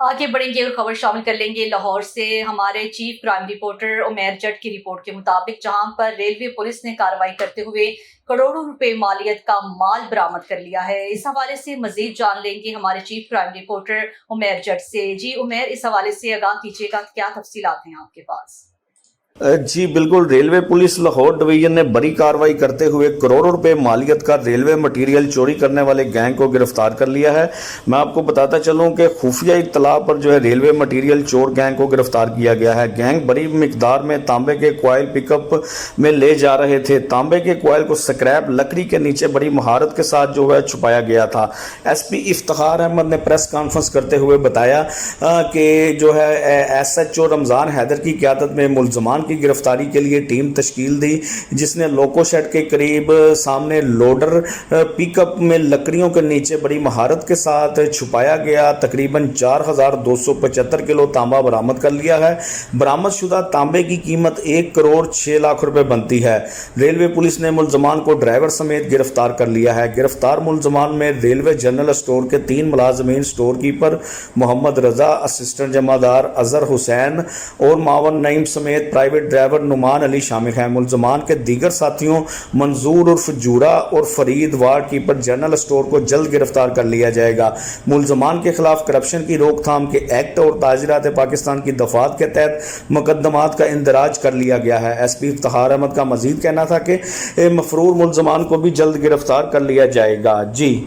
آگے بڑھیں گے اور خبر شامل کر لیں گے لاہور سے۔ ہمارے چیف کرائم رپورٹر عمیر جٹ کی رپورٹ کے مطابق جہاں پر ریلوے پولیس نے کارروائی کرتے ہوئے کروڑوں روپے مالیت کا مال برآمد کر لیا ہے، اس حوالے سے مزید جان لیں گے ہمارے چیف کرائم رپورٹر عمیر جٹ سے۔ جی عمیر، اس حوالے سے آگاہ کیجیے گا، کیا تفصیلات ہیں آپ کے پاس؟ جی بالکل، ریلوے پولیس لاہور ڈویژن نے بڑی کارروائی کرتے ہوئے کروڑوں روپے مالیت کا ریلوے مٹیریل چوری کرنے والے گینگ کو گرفتار کر لیا ہے۔ میں آپ کو بتاتا چلوں کہ خفیہ اطلاع پر ریلوے مٹیریل چور گینگ کو گرفتار کیا گیا ہے۔ گینگ بڑی مقدار میں تانبے کے کوائل پک اپ میں لے جا رہے تھے۔ تانبے کے کوائل کو سکریپ لکڑی کے نیچے بڑی مہارت کے ساتھ چھپایا گیا تھا۔ ایس پی افتخار احمد نے پریس کانفرنس کرتے ہوئے بتایا کہ ایس ایچ او رمضان حیدر کی قیادت میں ملزمان کی گرفتاری کے لیے ٹیم تشکیل دی، جس نے لوکو شیڈ کے قریب سامنے لوڈر پک اپ میں لکڑیوں کے نیچے بڑی مہارت کے ساتھ چھپایا گیا تقریباً 4275 کلو تانبا برآمد کر لیا ہے۔ برآمد شدہ تانبے کی قیمت 1 کروڑ 6 لاکھ روپے بنتی ہے۔ ریلوے پولیس نے ملزمان کو ڈرائیور سمیت گرفتار کر لیا ہے۔ گرفتار ملزمان میں ریلوے جنرل اسٹور کے 3 ملازمین، اسٹور کیپر محمد رضا، اسسٹنٹ جمع دار اظہر حسین اور معاون نعیم سمیت پرائیویٹ ڈرائیور نعمان علی شامل ہیں۔ ملزمان کے دیگر ساتھیوں منظور عرف جورا اور Farid ward keeper general store کو جلد گرفتار کر لیا جائے گا۔ ملزمان کے خلاف کرپشن کی روک تھام کے ایکٹ اور تعزیرات پاکستان کی دفعات کے تحت مقدمات کا اندراج کر لیا گیا ہے۔ ایس پی افتخار احمد کا مزید کہنا تھا کہ مفرور ملزمان کو بھی جلد گرفتار کر لیا جائے گا۔ جی